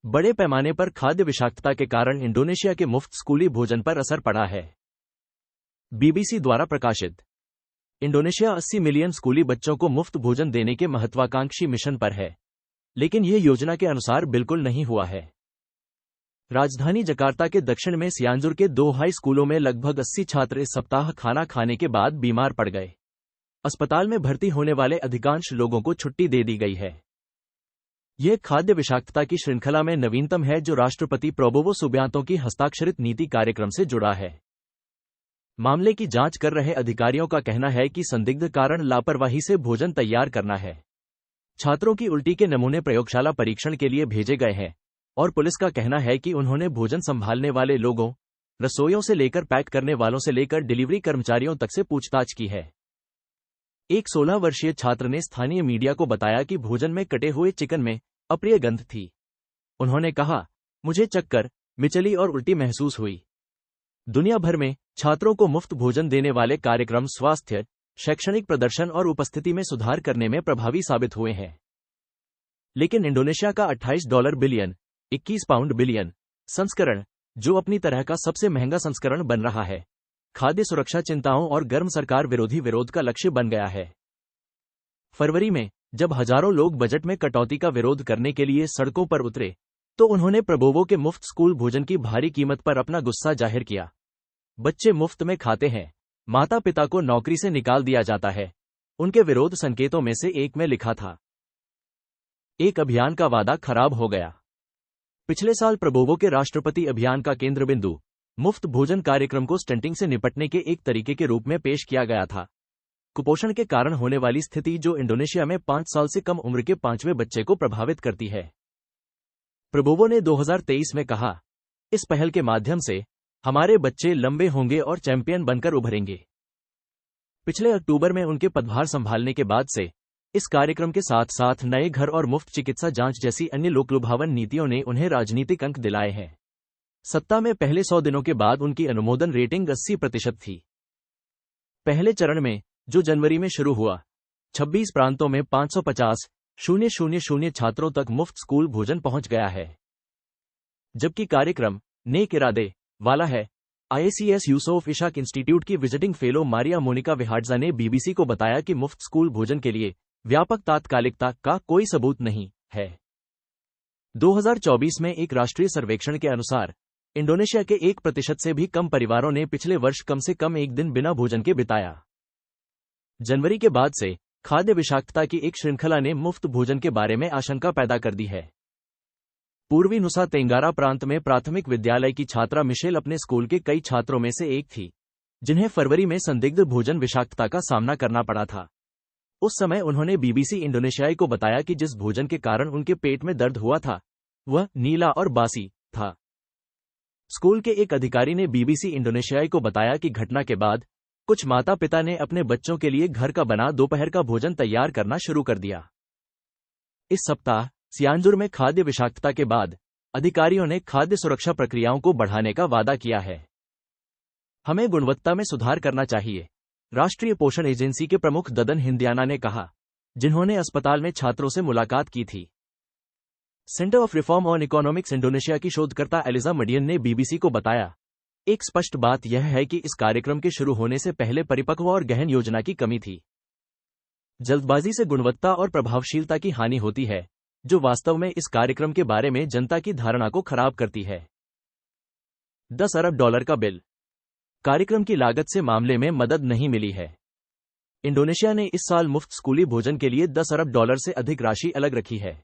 बड़े पैमाने पर खाद्य विषाक्तता के कारण इंडोनेशिया के मुफ्त स्कूली भोजन पर असर पड़ा है। बीबीसी द्वारा प्रकाशित। इंडोनेशिया 80 मिलियन स्कूली बच्चों को मुफ्त भोजन देने के महत्वाकांक्षी मिशन पर है, लेकिन यह योजना के अनुसार बिल्कुल नहीं हुआ है। राजधानी जकार्ता के दक्षिण में सियांजुर के 2 हाई स्कूलों में लगभग 80 छात्र इस सप्ताह खाना खाने के बाद बीमार पड़ गए। अस्पताल में भर्ती होने वाले अधिकांश लोगों को छुट्टी दे दी गई है। यह खाद्य विषाक्तता की श्रृंखला में नवीनतम है जो राष्ट्रपति प्रबोवो सुबियांतो की हस्ताक्षरित नीति कार्यक्रम से जुड़ा है। मामले की जांच कर रहे अधिकारियों का कहना है कि संदिग्ध कारण लापरवाही से भोजन तैयार करना है। छात्रों की उल्टी के नमूने प्रयोगशाला परीक्षण के लिए भेजे गए हैं और पुलिस का कहना है कि उन्होंने भोजन संभालने वाले लोगों, रसोइयों से लेकर पैक करने वालों से लेकर डिलीवरी कर्मचारियों तक से पूछताछ की है। एक 16 वर्षीय छात्र ने स्थानीय मीडिया को बताया कि भोजन में कटे हुए चिकन में अप्रिय गंध थी। उन्होंने कहा, मुझे चक्कर, मिचली और उल्टी महसूस हुई। दुनिया भर में छात्रों को मुफ्त भोजन देने वाले कार्यक्रम स्वास्थ्य, शैक्षणिक प्रदर्शन और उपस्थिति में सुधार करने में प्रभावी साबित हुए हैं। लेकिन इंडोनेशिया का $28 बिलियन £21 बिलियन संस्करण, जो अपनी तरह का सबसे महंगा संस्करण बन रहा है, खाद्य सुरक्षा चिंताओं और गर्म सरकार विरोधी विरोध का लक्ष्य बन गया है। फरवरी में जब हजारों लोग बजट में कटौती का विरोध करने के लिए सड़कों पर उतरे, तो उन्होंने प्रबोवो के मुफ्त स्कूल भोजन की भारी कीमत पर अपना गुस्सा जाहिर किया। बच्चे मुफ्त में खाते हैं, माता पिता को नौकरी से निकाल दिया जाता है, उनके विरोध संकेतों में से एक में लिखा था। एक अभियान का वादा खराब हो गया। पिछले साल प्रबोवो के राष्ट्रपति अभियान का केंद्र बिंदु मुफ्त भोजन कार्यक्रम को स्टंटिंग से निपटने के एक तरीके के रूप में पेश किया गया था। कुपोषण के कारण होने वाली स्थिति जो इंडोनेशिया में 5 साल से कम उम्र के 5वें बच्चे को प्रभावित करती है। प्रबोवो ने 2023 में कहा, इस पहल के माध्यम से हमारे बच्चे लंबे होंगे और चैंपियन बनकर उभरेंगे। पिछले अक्टूबर में उनके पदभार संभालने के बाद से इस कार्यक्रम के साथ साथ नए घर और मुफ्त चिकित्सा जांच जैसी अन्य लोकलुभावन नीतियों ने उन्हें राजनीतिक अंक दिलाए हैं। सत्ता में पहले 100 दिनों के बाद उनकी अनुमोदन रेटिंग 80% थी। पहले चरण में, जो जनवरी में शुरू हुआ, 26 प्रांतों में 550,000 छात्रों तक मुफ्त स्कूल भोजन पहुंच गया है। जबकि कार्यक्रम नेक इरादे वाला है। IACS यूसुफ इशाक इंस्टीट्यूट की विजिटिंग फेलो मारिया मोनिका विहाड्जा ने बीबीसी को बताया कि मुफ्त स्कूल भोजन के लिए व्यापक तात्कालिकता का कोई सबूत नहीं है। 2024 में एक राष्ट्रीय सर्वेक्षण के अनुसार इंडोनेशिया के 1% से भी कम परिवारों ने पिछले वर्ष कम से कम एक दिन बिना भोजन के बिताया। जनवरी के बाद से खाद्य विषाक्तता की एक श्रृंखला ने मुफ्त भोजन के बारे में आशंका पैदा कर दी है। पूर्वी नुसा तेंगारा प्रांत में प्राथमिक विद्यालय की छात्रा मिशेल अपने स्कूल के कई छात्रों में से एक थी, जिन्हें फरवरी में संदिग्ध भोजन विषाक्तता का सामना करना पड़ा था। उस समय उन्होंने बीबीसी इंडोनेशियाई को बताया कि जिस भोजन के कारण उनके पेट में दर्द हुआ था, वह नीला और बासी था। स्कूल के एक अधिकारी ने बीबीसी इंडोनेशियाई को बताया कि घटना के बाद कुछ माता पिता ने अपने बच्चों के लिए घर का बना दोपहर का भोजन तैयार करना शुरू कर दिया। इस सप्ताह सियांजुर में खाद्य विषाक्तता के बाद अधिकारियों ने खाद्य सुरक्षा प्रक्रियाओं को बढ़ाने का वादा किया है। हमें गुणवत्ता में सुधार करना चाहिए, राष्ट्रीय पोषण एजेंसी के प्रमुख ददन हिंदियाना ने कहा, जिन्होंने अस्पताल में छात्रों से मुलाकात की थी। Centre of reform on economics Indonesia की शोधकर्ता एलिजा मडियन ने बीबीसी को बताया, एक स्पष्ट बात यह है कि इस कार्यक्रम के शुरू होने से पहले परिपक्व और गहन योजना की कमी थी। जल्दबाजी से गुणवत्ता और प्रभावशीलता की हानि होती है, जो वास्तव में इस कार्यक्रम के बारे में जनता की धारणा को खराब करती है। $10 अरब का बिल। कार्यक्रम की लागत से मामले में मदद नहीं मिली है। इंडोनेशिया ने इस साल मुफ्त स्कूली भोजन के लिए $10 अरब से अधिक राशि अलग रखी है।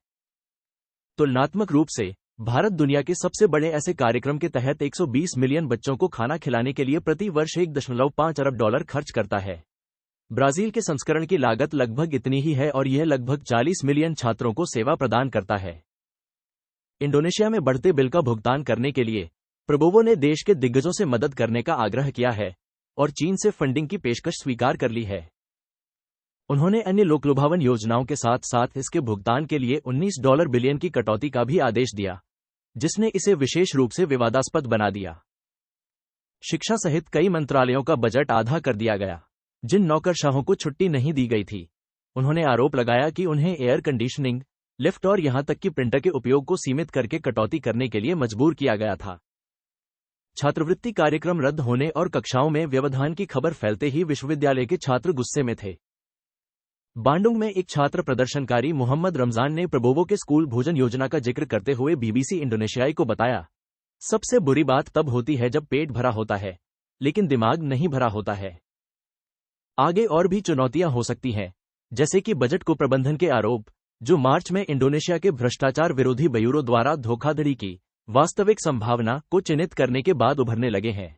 तुलनात्मक रूप से भारत दुनिया के सबसे बड़े ऐसे कार्यक्रम के तहत 120 मिलियन बच्चों को खाना खिलाने के लिए प्रति वर्ष $1.5 अरब खर्च करता है। ब्राजील के संस्करण की लागत लगभग इतनी ही है और यह लगभग 40 मिलियन छात्रों को सेवा प्रदान करता है। इंडोनेशिया में बढ़ते बिल का भुगतान करने के लिए प्रबोवो ने देश के दिग्गजों से मदद करने का आग्रह किया है और चीन से फंडिंग की पेशकश स्वीकार कर ली है। उन्होंने अन्य लोकलुभावन योजनाओं के साथ साथ इसके भुगतान के लिए $19 बिलियन की कटौती का भी आदेश दिया, जिसने इसे विशेष रूप से विवादास्पद बना दिया। शिक्षा सहित कई मंत्रालयों का बजट आधा कर दिया गया, जिन नौकरशाहों को छुट्टी नहीं दी गई थी। उन्होंने आरोप लगाया कि उन्हें एयर कंडीशनिंग, लिफ्ट और यहां तक कि प्रिंटर के उपयोग को सीमित करके कटौती करने के लिए मजबूर किया गया था। छात्रवृत्ति कार्यक्रम रद्द होने और कक्षाओं में व्यवधान की खबर फैलते ही विश्वविद्यालय के छात्र गुस्से में थे। बांडुंग में एक छात्र प्रदर्शनकारी मोहम्मद रमजान ने प्रबोवो के स्कूल भोजन योजना का जिक्र करते हुए बीबीसी इंडोनेशियाई को बताया, सबसे बुरी बात तब होती है जब पेट भरा होता है, लेकिन दिमाग नहीं भरा होता है। आगे और भी चुनौतियां हो सकती हैं, जैसे कि बजट को प्रबंधन के आरोप, जो मार्च में इंडोनेशिया के भ्रष्टाचार विरोधी ब्यूरो द्वारा धोखाधड़ी की वास्तविक संभावना को चिन्हित करने के बाद उभरने लगे हैं।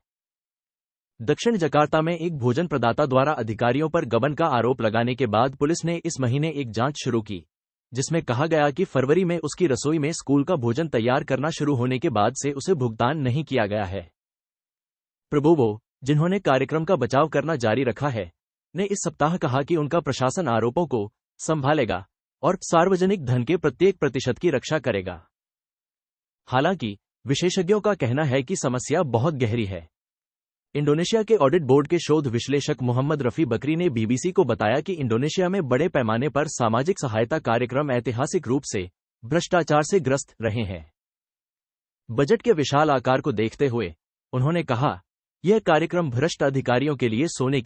दक्षिण जकार्ता में एक भोजन प्रदाता द्वारा अधिकारियों पर गबन का आरोप लगाने के बाद पुलिस ने इस महीने एक जांच शुरू की, जिसमें कहा गया कि फरवरी में उसकी रसोई में स्कूल का भोजन तैयार करना शुरू होने के बाद से उसे भुगतान नहीं किया गया है। प्रबोवो, जिन्होंने कार्यक्रम का बचाव करना जारी रखा है, ने इस सप्ताह कहा कि उनका प्रशासन आरोपों को संभालेगा और सार्वजनिक धन के प्रत्येक प्रतिशत की रक्षा करेगा। हालांकि विशेषज्ञों का कहना है कि समस्या बहुत गहरी है। इंडोनेशिया के ऑडिट बोर्ड के शोध विश्लेषक मोहम्मद रफी बकरी ने बीबीसी को बताया कि इंडोनेशिया में बड़े पैमाने पर सामाजिक सहायता कार्यक्रम ऐतिहासिक रूप से भ्रष्टाचार से ग्रस्त रहे हैं। बजट के विशाल आकार को देखते हुए उन्होंने कहा, यह कार्यक्रम भ्रष्ट अधिकारियों के लिए सोने की